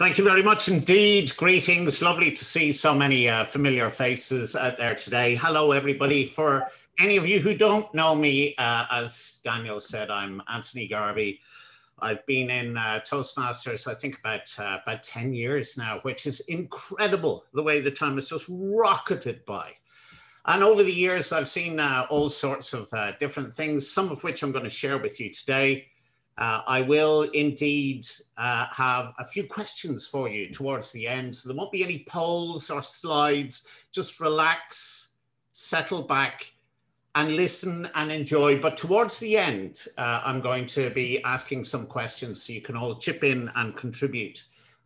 Thank you very much indeed. Greetings. Lovely to see so many familiar faces out there today. Hello, everybody. For any of you who don't know me, as Daniel said, I'm Anthony Garvey. I've been in Toastmasters, I think about 10 years now, which is incredible the way the time has just rocketed by. And over the years, I've seen all sorts of different things, some of which I'm going to share with you today. I will indeed have a few questions for you towards the end. So there won't be any polls or slides. Just relax, settle back and listen and enjoy. But towards the end, I'm going to be asking some questions so you can all chip in and contribute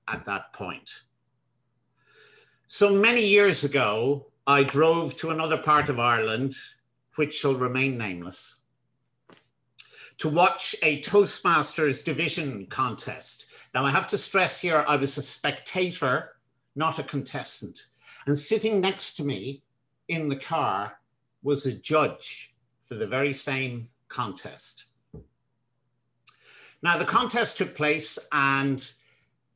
at that point. So many years ago, I drove to another part of Ireland, which shall remain nameless, to watch a Toastmasters division contest. Now, I have to stress here, I was a spectator, not a contestant. And sitting next to me in the car was a judge for the very same contest. Now, the contest took place, and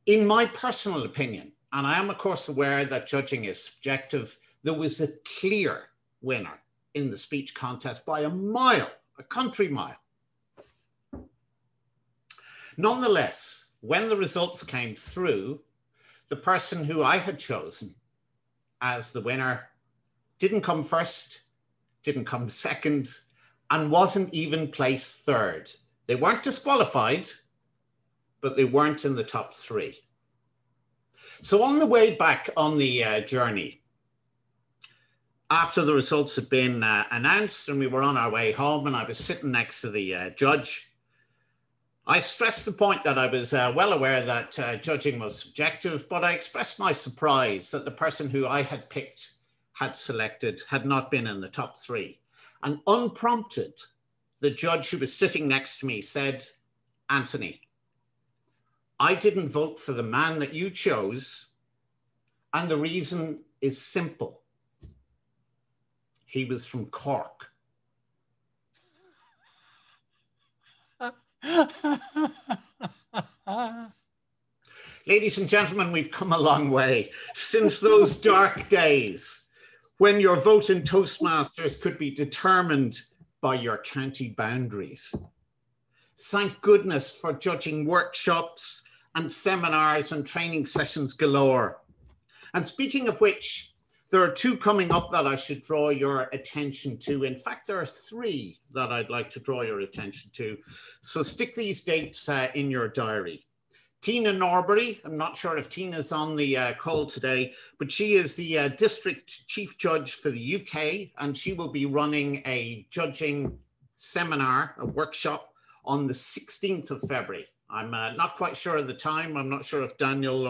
in my personal opinion, and I am, of course, aware that judging is subjective, there was a clear winner in the speech contest by a mile, a country mile. Nonetheless, when the results came through, the person who I had chosen as the winner didn't come first, didn't come second, and wasn't even placed third. They weren't disqualified, but they weren't in the top three. So on the way back on the journey, after the results had been announced and we were on our way home and I was sitting next to the judge, I stressed the point that I was well aware that judging was subjective, but I expressed my surprise that the person who I had picked, had selected, had not been in the top three. And unprompted, the judge who was sitting next to me said, "Anthony, I didn't vote for the man that you chose, and the reason is simple. He was from Cork." Ladies and gentlemen, we've come a long way since those dark days when your vote in Toastmasters could be determined by your county boundaries. Thank goodness for judging workshops and seminars and training sessions galore. And speaking of which, there are two coming up that I should draw your attention to. In fact, there are three that I'd like to draw your attention to. So stick these dates in your diary. Tina Norbury, I'm not sure if Tina's on the call today, but she is the District Chief Judge for the UK, and she will be running a judging seminar, a workshop, on the 16th of February. I'm not quite sure of the time. I'm not sure if Daniel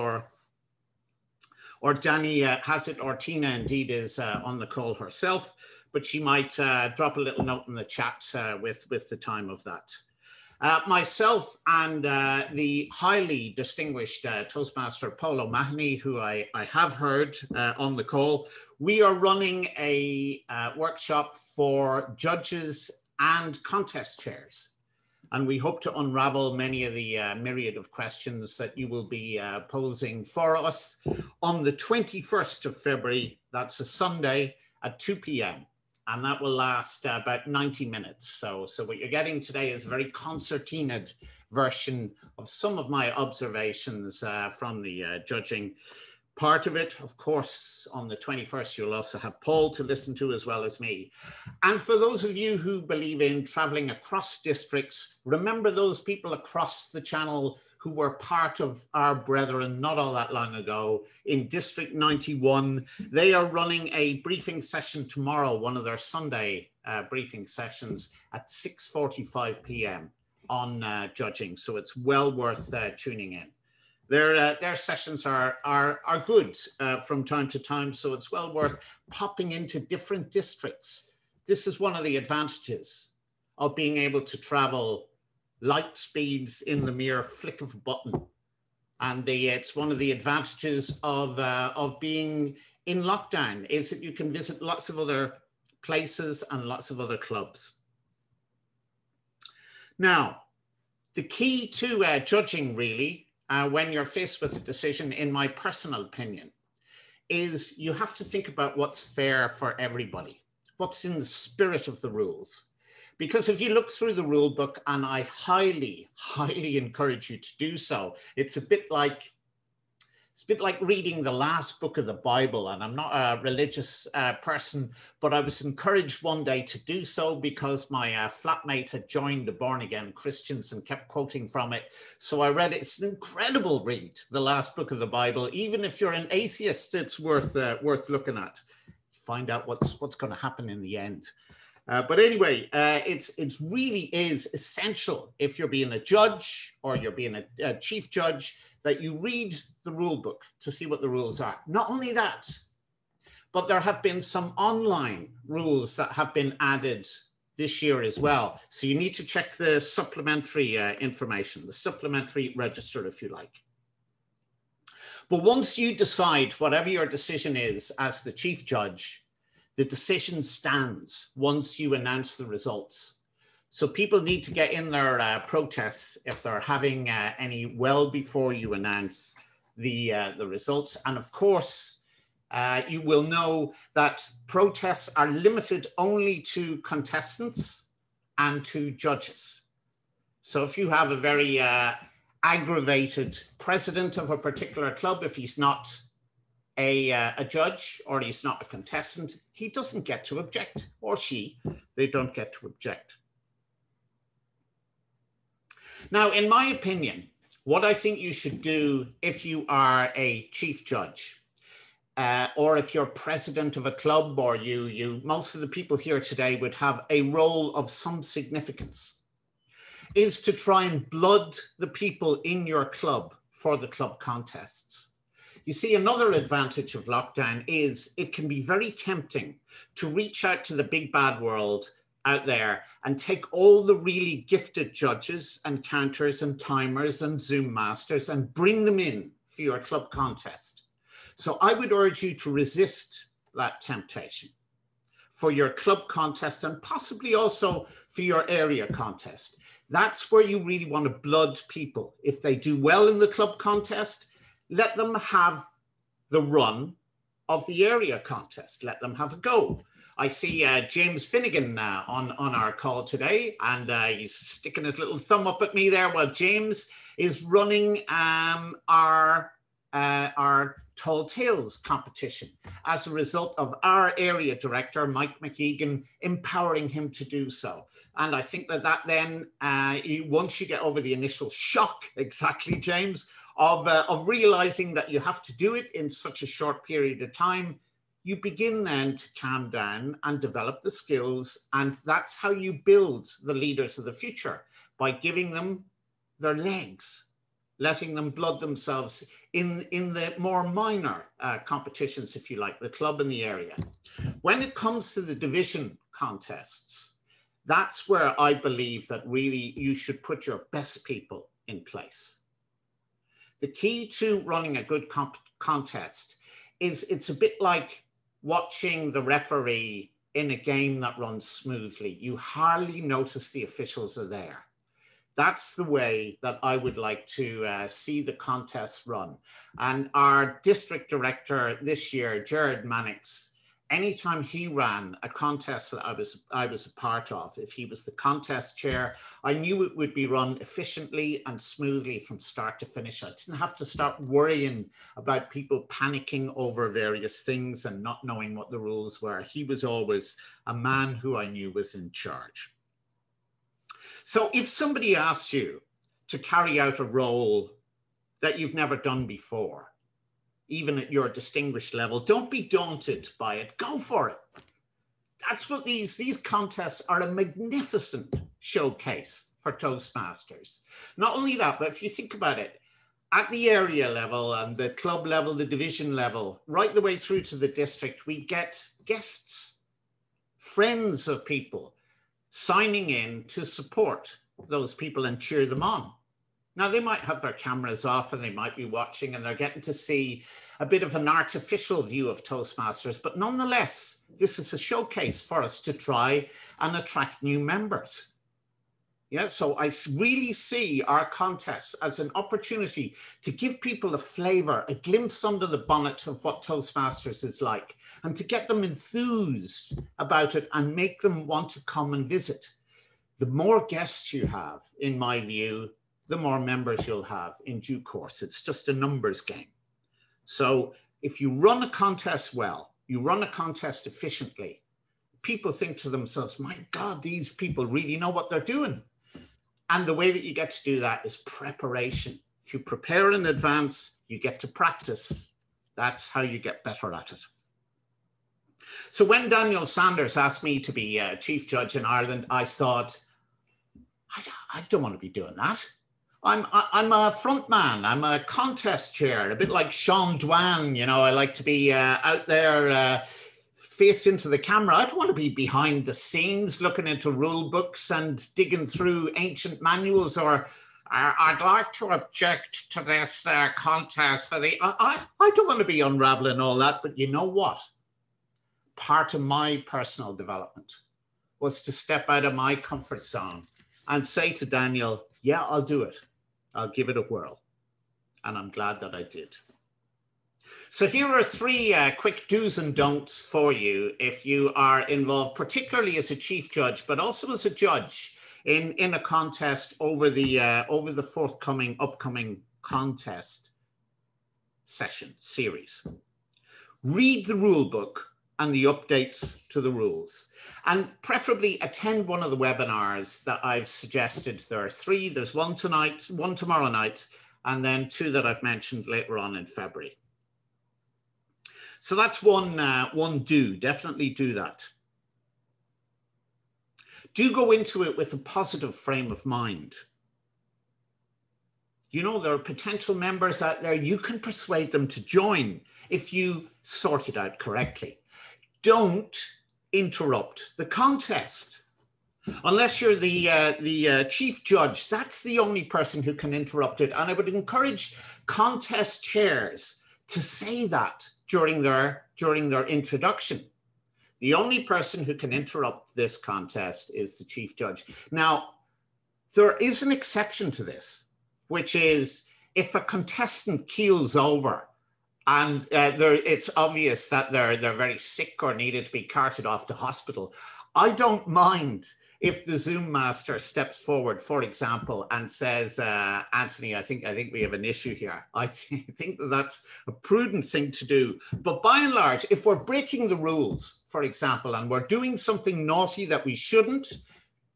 or Danny has it, or Tina indeed is on the call herself, but she might drop a little note in the chat with the time of that. Myself and the highly distinguished Toastmaster Paul O'Mahony, who I have heard on the call, we are running a workshop for judges and contest chairs. And we hope to unravel many of the myriad of questions that you will be posing for us on the 21st of February. That's a Sunday at 2 p.m. And that will last about 90 minutes. So what you're getting today is a very concertinaed version of some of my observations from the judging part of it. Of course, on the 21st, you'll also have Paul to listen to as well as me. And for those of you who believe in traveling across districts, remember those people across the channel who were part of our brethren not all that long ago in District 91. They are running a briefing session tomorrow, one of their Sunday briefing sessions at 6:45 p.m. on judging. So it's well worth tuning in. Their sessions are good from time to time, so it's well worth popping into different districts. This is one of the advantages of being able to travel light speeds in the mere flick of a button. And it's one of the advantages of being in lockdown, is that you can visit lots of other places and lots of other clubs. Now, the key to judging really when you're faced with a decision, in my personal opinion, is you have to think about what's fair for everybody, what's in the spirit of the rules. Because if you look through the rule book, and I highly, highly encourage you to do so, it's a bit like reading the last book of the Bible. And I'm not a religious person, but I was encouraged one day to do so because my flatmate had joined the born again Christians and kept quoting from it. So I read it. It's an incredible read, the last book of the Bible. Even if you're an atheist, it's worth looking at. Find out what's going to happen in the end. But anyway, it really is essential if you're being a judge or you're being a chief judge that you read the rule book to see what the rules are. Not only that, but there have been some online rules that have been added this year as well. So you need to check the supplementary information, the supplementary register, if you like. But once you decide whatever your decision is as the chief judge, the decision stands once you announce the results. So people need to get in their protests if they're having any well before you announce the results. And of course, you will know that protests are limited only to contestants and to judges. So if you have a very aggravated president of a particular club, if he's not a judge or he's not a contestant, he doesn't get to object, or they don't get to object. Now, in my opinion, what I think you should do if you are a chief judge, or if you're president of a club, or most of the people here today would have a role of some significance, is to try and blood the people in your club for the club contests. You see, another advantage of lockdown is it can be very tempting to reach out to the big bad world out there and take all the really gifted judges and counters and timers and Zoom masters and bring them in for your club contest. So I would urge you to resist that temptation for your club contest and possibly also for your area contest. That's where you really want to blood people. If they do well in the club contest, let them have the run of the area contest. Let them have a go. I see James Finnegan on our call today, and he's sticking his little thumb up at me there. Well, James is running our Tall Tales competition as a result of our area director, Mike McEgan, empowering him to do so. And I think that then, once you get over the initial shock, exactly, James, of realizing that you have to do it in such a short period of time, you begin then to calm down and develop the skills. And that's how you build the leaders of the future, by giving them their legs, letting them blood themselves in the more minor competitions, if you like, the club and the area. When it comes to the division contests, that's where I believe that really you should put your best people in place. The key to running a good contest is it's a bit like watching the referee in a game that runs smoothly. You hardly notice the officials are there. That's the way that I would like to see the contests run. And our district director this year, Jared Mannix, anytime he ran a contest that I was a part of, if he was the contest chair, I knew it would be run efficiently and smoothly from start to finish. I didn't have to start worrying about people panicking over various things and not knowing what the rules were. He was always a man who I knew was in charge. So if somebody asks you to carry out a role that you've never done before, even at your distinguished level, don't be daunted by it. Go for it. That's what these contests are, a magnificent showcase for Toastmasters. Not only that, but if you think about it, at the area level and the club level, the division level, right the way through to the district, we get guests, friends of people signing in to support those people and cheer them on. Now, they might have their cameras off and they might be watching and they're getting to see a bit of an artificial view of Toastmasters, but nonetheless, this is a showcase for us to try and attract new members. Yeah, so I really see our contests as an opportunity to give people a flavor, a glimpse under the bonnet of what Toastmasters is like, and to get them enthused about it and make them want to come and visit. The more guests you have, in my view, the more members you'll have in due course. It's just a numbers game. So if you run a contest well, you run a contest efficiently, people think to themselves, my God, these people really know what they're doing. And the way that you get to do that is preparation. If you prepare in advance, you get to practice. That's how you get better at it. So when Daniel Sanders asked me to be chief judge in Ireland, I thought, I don't want to be doing that. I'm a front man. I'm a contest chair, a bit like Sean Dwan. You know, I like to be out there face into the camera. I don't want to be behind the scenes looking into rule books and digging through ancient manuals, or I'd like to object to this contest for the... I don't want to be unraveling all that, but you know what? Part of my personal development was to step out of my comfort zone and say to Daniel, yeah, I'll do it. I'll give it a whirl. And I'm glad that I did. So here are 3 quick do's and don'ts for you if you are involved, particularly as a chief judge, but also as a judge in a contest over the upcoming contest series. Read the rule book and the updates to the rules, and preferably attend one of the webinars that I've suggested. There are 3. There's one tonight, one tomorrow night, and then 2 that I've mentioned later on in February. So that's one do. Definitely do that. Do go into it with a positive frame of mind. You know, there are potential members out there. You can persuade them to join if you sort it out correctly. Don't interrupt the contest. Unless you're the chief judge, that's the only person who can interrupt it. And I would encourage contest chairs to say that during their introduction. The only person who can interrupt this contest is the chief judge. Now, there is an exception to this, which is if a contestant keels over and it's obvious that they're very sick or needed to be carted off to hospital, I don't mind if the Zoom master steps forward, for example, and says, Anthony, I think we have an issue here. I think that's a prudent thing to do. But by and large, if we're breaking the rules, for example, and we're doing something naughty that we shouldn't,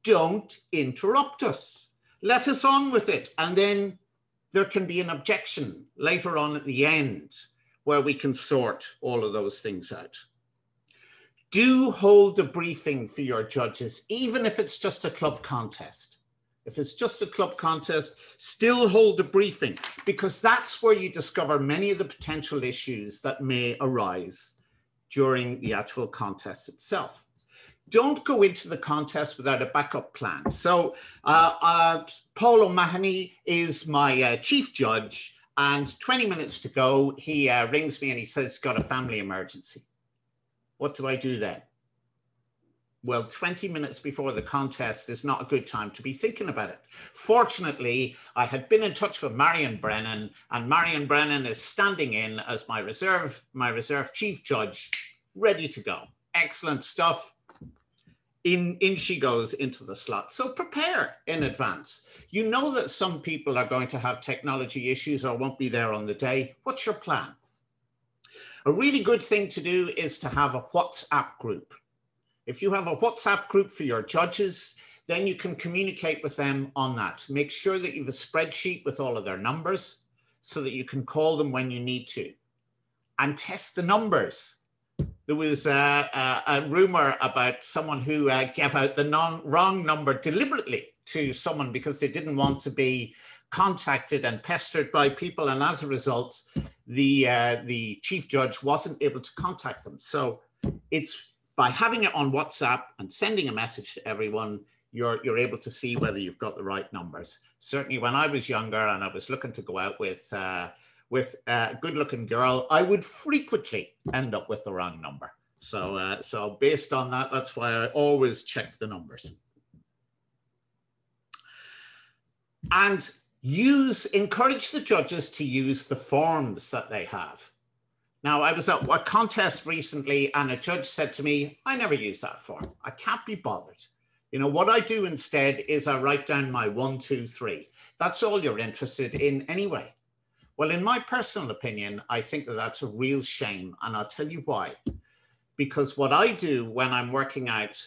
don't interrupt us. Let us on with it. And then there can be an objection later on at the end where we can sort all of those things out. Do hold a briefing for your judges, even if it's just a club contest. If it's just a club contest, still hold a briefing, because that's where you discover many of the potential issues that may arise during the actual contest itself. Don't go into the contest without a backup plan. So Paul O'Mahony is my chief judge, and 20 minutes to go, he rings me and he says he's got a family emergency. What do I do then? Well, 20 minutes before the contest is not a good time to be thinking about it. Fortunately, I had been in touch with Marion Brennan, and Marion Brennan is standing in as my reserve chief judge, ready to go. Excellent stuff. In she goes into the slot. So prepare in advance. You know that some people are going to have technology issues or won't be there on the day. What's your plan? A really good thing to do is to have a WhatsApp group. If you have a WhatsApp group for your judges, then you can communicate with them on that. Make sure that you have a spreadsheet with all of their numbers so that you can call them when you need to. And test the numbers. There was a rumor about someone who gave out the wrong number deliberately to someone because they didn't want to be contacted and pestered by people, and as a result, the chief judge wasn't able to contact them. So it's by having it on WhatsApp and sending a message to everyone, you're able to see whether you've got the right numbers. Certainly, when I was younger and I was looking to go out with a good-looking girl, I would frequently end up with the wrong number. So based on that, that's why I always check the numbers. and encourage the judges to use the forms that they have. Now, I was at a contest recently and a judge said to me, I never use that form. I can't be bothered. You know, what I do instead is I write down my 1, 2, 3. That's all you're interested in anyway. Well, in my personal opinion, I think that that's a real shame. And I'll tell you why. Because what I do when I'm working out,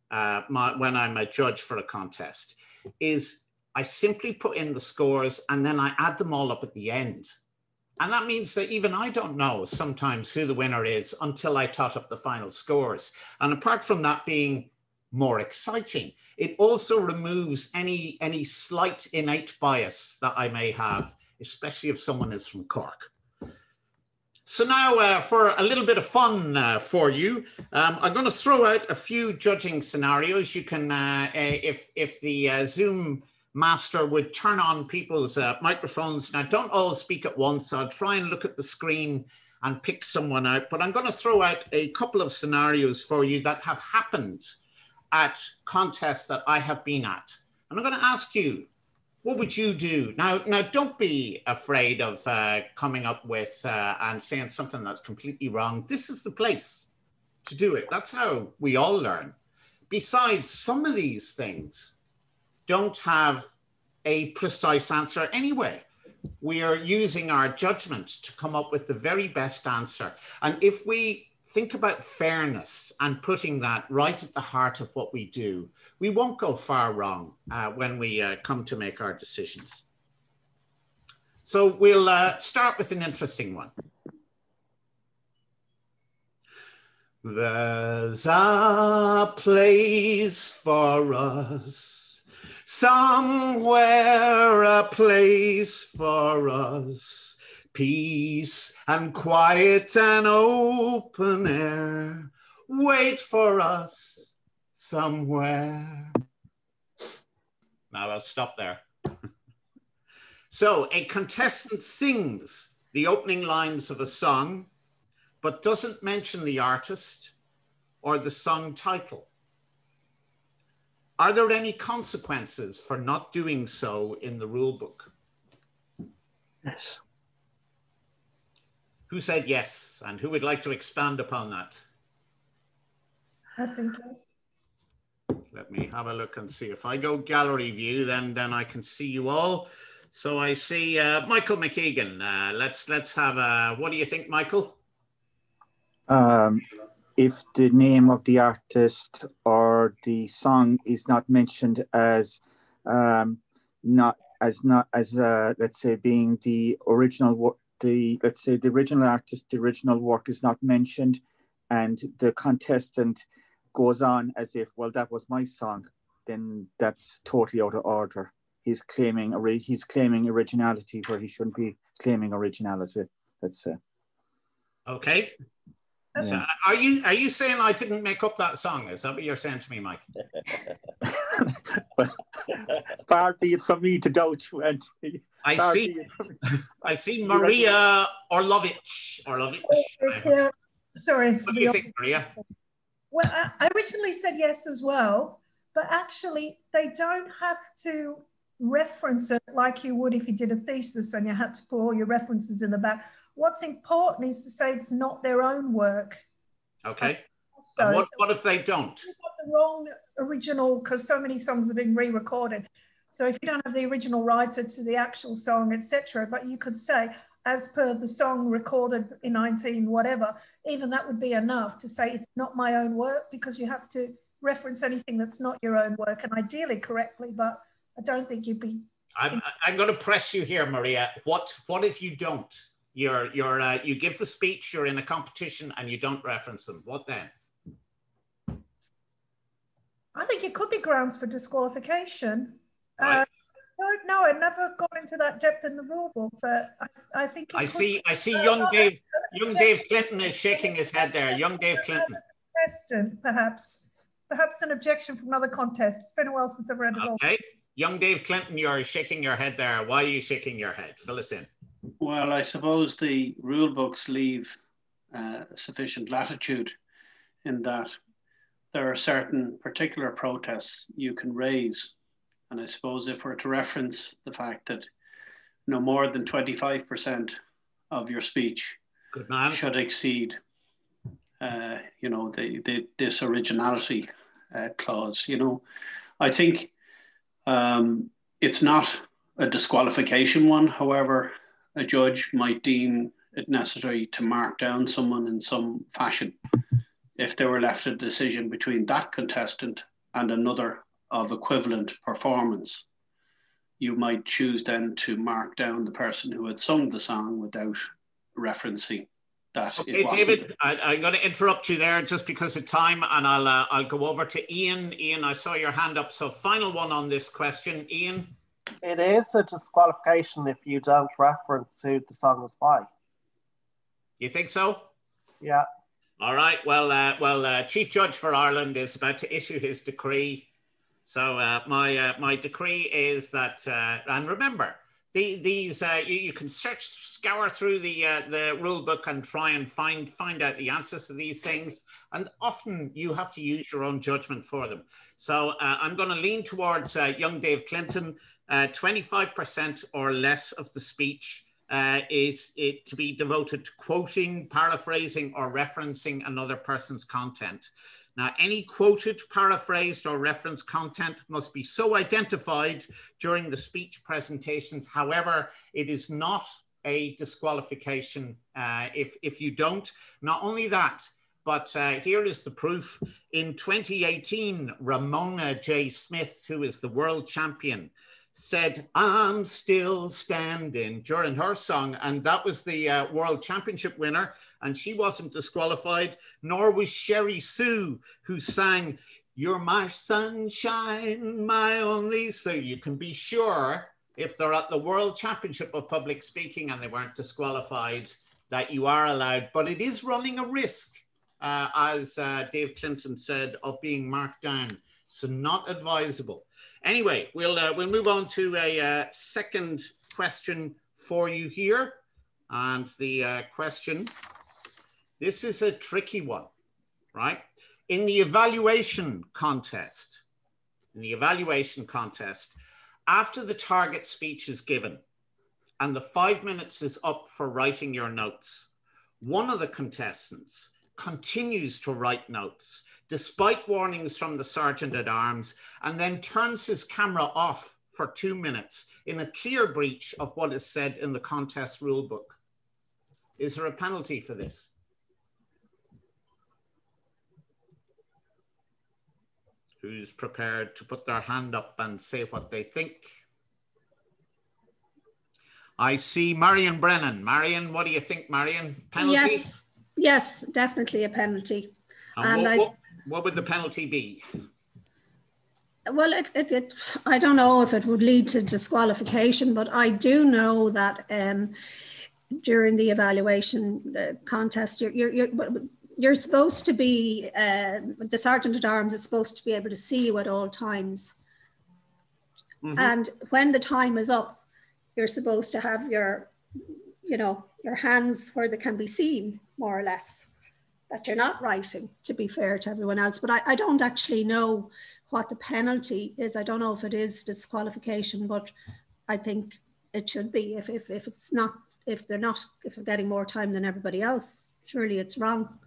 when I'm a judge for a contest, is I simply put in the scores and then I add them all up at the end. And that means that even I don't know sometimes who the winner is until I tot up the final scores. And apart from that being more exciting, it also removes any slight innate bias that I may have, especially if someone is from Cork. So now for a little bit of fun for you, I'm going to throw out a few judging scenarios. You can, if the Zoom master would turn on people's microphones. Now, don't all speak at once. I'll try and look at the screen and pick someone out, but I'm going to throw out a couple of scenarios for you that have happened at contests that I have been at. And I'm going to ask you, what would you do? Now don't be afraid of coming up with and saying something that's completely wrong. This is the place to do it. That's how we all learn. Besides, some of these things don't have a precise answer anyway. We are using our judgment to come up with the very best answer. And if we think about fairness and putting that right at the heart of what we do, we won't go far wrong when we come to make our decisions. So we'll start with an interesting one. There's a place for us, somewhere a place for us, peace and quiet and open air, wait for us somewhere. Now I'll stop there. So a contestant sings the opening lines of a song, but doesn't mention the artist or the song title. Are there any consequences for not doing so in the rule book? Yes. Who said yes, and who would like to expand upon that? I think yes. Let me have a look and see. If I go gallery view, then I can see you all. So I see Michael McKeegan. Let's have a, what do you think, Michael? If the name of the artist or the song is not mentioned as let's say being the original work, let's say the original artist, the original work is not mentioned, and the contestant goes on as if, well, that was my song, then that's totally out of order. He's claiming originality where he shouldn't be claiming originality, let's say. Okay. So are you saying I didn't make up that song? Is that what you're saying to me, Mike? Far be it from me to doubt you. And I see Maria Orlovich. Yeah, sorry. What do you think, Maria? Well, I originally said yes as well, but actually they don't have to reference it like you would if you did a thesis and you had to put all your references in the back. What's important is to say it's not their own work. Okay. So what if they don't? You've got the wrong original, because so many songs have been re-recorded. So if you don't have the original writer to the actual song, etc., but you could say, as per the song recorded in 19 whatever, even that would be enough to say it's not my own work, because you have to reference anything that's not your own work, and ideally correctly, but I don't think you'd be. I'm going to press you here, Maria. What if you don't? You give the speech, you're in a competition, and you don't reference them. What then? I think it could be grounds for disqualification. Right. No, I never got into that depth in the rule book, but I think I see young Dave Clinton is shaking his head there. Young Dave Clinton. Contestant, perhaps an objection from another contest. It's been a while since I've read it all. Okay, young Dave Clinton, you're shaking your head there. Why are you shaking your head? Fill us in. Well, I suppose the rule books leave sufficient latitude in that there are certain particular protests you can raise And I suppose if we're to reference the fact that no more than 25% of your speech should exceed, you know, this originality clause, you know, I think it's not a disqualification one. However, a judge might deem it necessary to mark down someone in some fashion if they were left a decision between that contestant and another of equivalent performance. You might choose then to mark down the person who had sung the song without referencing that. Okay, David, I'm going to interrupt you there just because of time, and I'll go over to Ian. Ian, I saw your hand up, so final one on this question. Ian? It is a disqualification if you don't reference who the song was by. You think so? Yeah. All right. Well, Chief Judge for Ireland is about to issue his decree. So my decree is that, and remember, these you can scour through the rule book and try and find out the answers to these things, and often you have to use your own judgment for them. So I'm going to lean towards young Dave Clinton. 25% or less of the speech is it to be devoted to quoting, paraphrasing, or referencing another person's content. Now, any quoted, paraphrased, or referenced content must be so identified during the speech presentations. However, it is not a disqualification if you don't. Not only that, but here is the proof. In 2018, Ramona J. Smith, who is the world champion, said, "I'm still standing" during her song, and that was the world championship winner, and she wasn't disqualified, nor was Sherry Sue, who sang "You're my sunshine, my only." So you can be sure if they're at the world championship of public speaking and they weren't disqualified, that you are allowed. But it is running a risk, as Dave Clinton said, of being marked down, so not advisable. Anyway, we'll move on to a second question for you here. And the question, this is a tricky one, right? In the evaluation contest, after the target speech is given and the 5 minutes is up for writing your notes, one of the contestants continues to write notes despite warnings from the Sergeant at Arms, and then turns his camera off for 2 minutes in a clear breach of what is said in the contest rule book. Is there a penalty for this? Who's prepared to put their hand up and say what they think? I see Marion Brennan. Marion, what do you think, Marion? Penalty? Yes, definitely a penalty. And what would the penalty be? Well, I don't know if it would lead to disqualification, but I do know that during the evaluation contest, you're supposed to be, the Sergeant at Arms is supposed to be able to see you at all times. Mm-hmm. And when the time is up, you're supposed to have your hands where they can be seen, more or less, that you're not writing, to be fair to everyone else. But I don't actually know what the penalty is. I don't know if it is disqualification, but I think it should be. If they're getting more time than everybody else, surely it's wrong.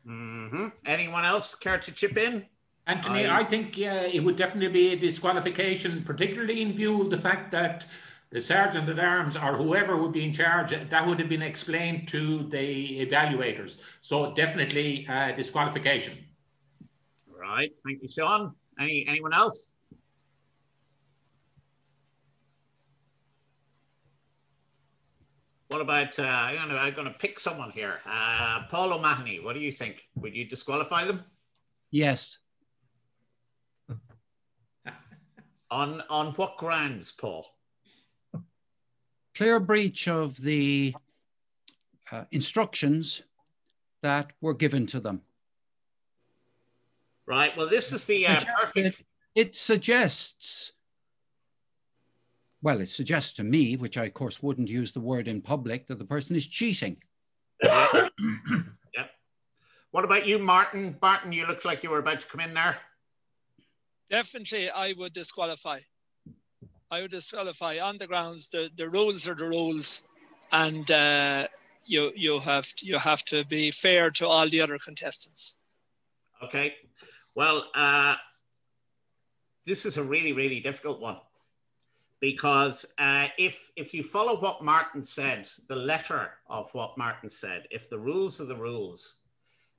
Mm-hmm. Anyone else care to chip in? Anthony, I think it would definitely be a disqualification, particularly in view of the fact that the Sergeant at Arms or whoever would be in charge, that would have been explained to the evaluators. So definitely disqualification. Right, thank you, Sean. Anyone else? What about, I'm going to pick someone here. Paul O'Mahony, what do you think? Would you disqualify them? Yes. On what grounds, Paul? Clear breach of the instructions that were given to them. Right, well, this is the perfect... It suggests, well, it suggests to me, which I, of course, wouldn't use the word in public, that the person is cheating. Yeah. Yeah. What about you, Martin? Martin, you look like you were about to come in there. Definitely, I would disqualify. I would disqualify on the grounds the rules are the rules, and you have to be fair to all the other contestants. Okay, well, this is a really, really difficult one, because if you follow what Martin said, the letter of what Martin said, if the rules are the rules,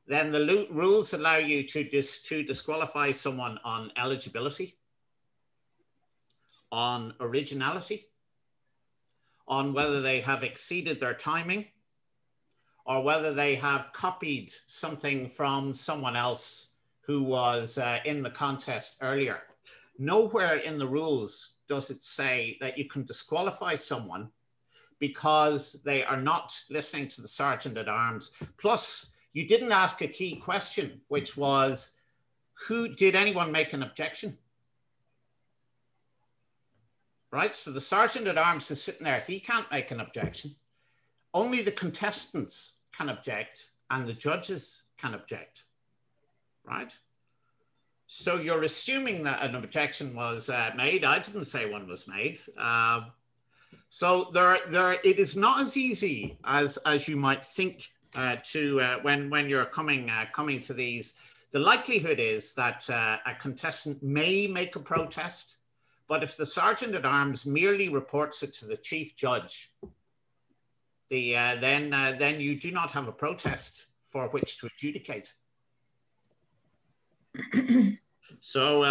then the rules allow you to disqualify someone on eligibility, on originality, on whether they have exceeded their timing, or whether they have copied something from someone else who was in the contest earlier. Nowhere in the rules does it say that you can disqualify someone because they are not listening to the Sergeant at Arms. Plus, you didn't ask a key question, which was, did anyone make an objection? Right, so the Sergeant at Arms is sitting there, he can't make an objection. Only the contestants can object and the judges can object, right? So you're assuming that an objection was made. I didn't say one was made. So it is not as easy as you might think when you're coming to these. The likelihood is that a contestant may make a protest, but if the Sergeant at Arms merely reports it to the Chief Judge, then you do not have a protest for which to adjudicate. So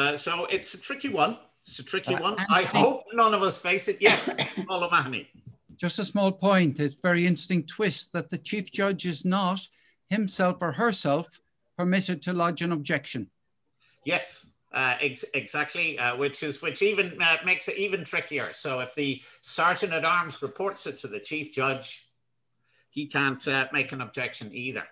it's a tricky one. It's a tricky one. I hope none of us face it. Yes, Paul O'Mahony. Just a small point. It's a very interesting twist that the Chief Judge is not himself or herself permitted to lodge an objection. Yes, exactly, which even makes it even trickier. So if the Sergeant at Arms reports it to the Chief Judge, he can't make an objection either.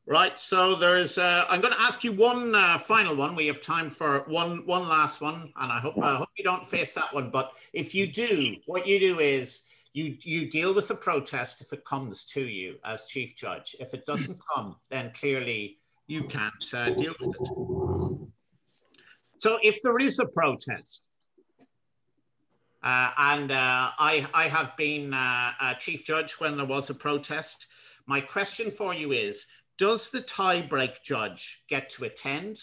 Right, so there's, I'm going to ask you one final one. We have time for one last one, and I hope you don't face that one. But if you do, what you do is you deal with the protest if it comes to you as Chief Judge. If it doesn't come, then clearly you can't deal with it. So if there is a protest, and I have been a Chief Judge when there was a protest, my question for you is, does the tie-break judge get to attend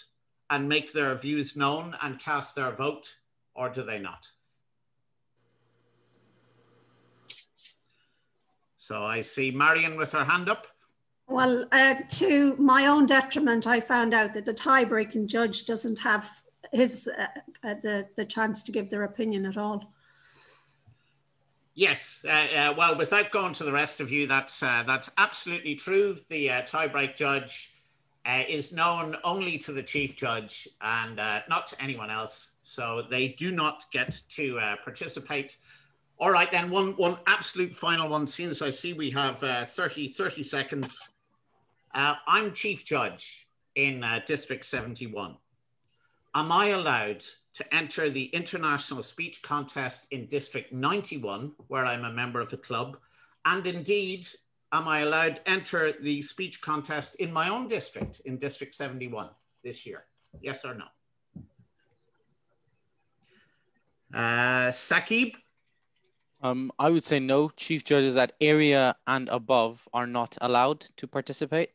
and make their views known and cast their vote, or do they not? So I see Marion with her hand up. Well, to my own detriment, I found out that the tie-breaking judge doesn't have the chance to give their opinion at all. Yes, well, without going to the rest of you, that's absolutely true. The tie-break judge is known only to the Chief Judge and not to anyone else, so they do not get to participate. All right, then, one absolute final one, since I see we have 30 seconds. I'm Chief Judge in District 71. Am I allowed to enter the international speech contest in District 91, where I'm a member of the club? And indeed, am I allowed to enter the speech contest in my own district, in District 71 this year? Yes or no? Saqib? I would say no. Chief Judges at area and above are not allowed to participate.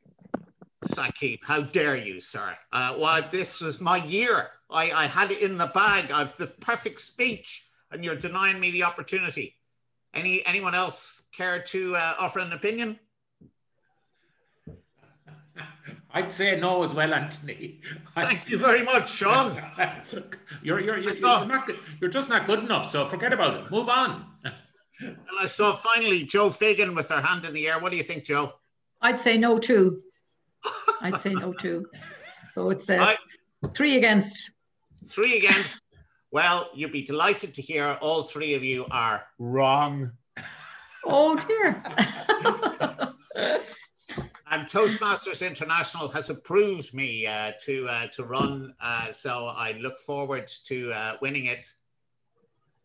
Saqib, how dare you, sir? Well, this was my year. I had it in the bag. I've the perfect speech, and you're denying me the opportunity. Anyone else care to offer an opinion? I'd say no as well, Anthony. Thank you very much, Sean. You're just not good enough, so forget about it. Move on. And I saw finally Joe Fagan with her hand in the air. What do you think, Joe? I'd say no too. I'd say no too. So it's 3 against. 3 against. Well, you'd be delighted to hear all 3 of you are wrong. Oh dear. And Toastmasters International has approved me to run, so I look forward to winning it,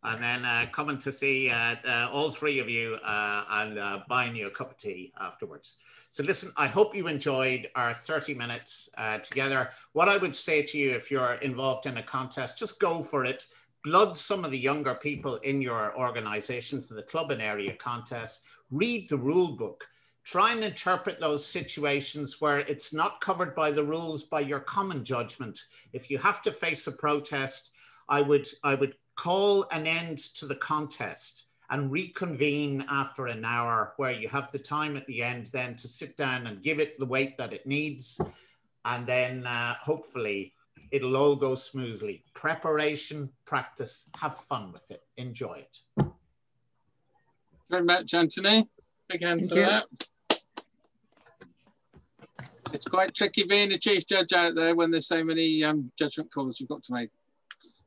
and then coming to see all 3 of you and buying you a cup of tea afterwards. So listen, I hope you enjoyed our 30 minutes together. What I would say to you, if you're involved in a contest, just go for it. blood some of the younger people in your organization for the club and area contests, read the rule book, try and interpret those situations where it's not covered by the rules, by your common judgment. If you have to face a protest, I would call an end to the contest and reconvene after an hour, where you have the time at the end then to sit down and give it the weight that it needs. And then hopefully it'll all go smoothly. Preparation, practice, have fun with it, enjoy it. Very much, Anthony. Big hand for that. It's quite tricky being a chief judge out there when there's so many judgment calls you've got to make.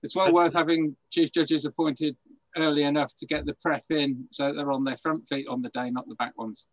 It's well worth having chief judges appointed early enough to get the prep in so they're on their front feet on the day, not the back ones.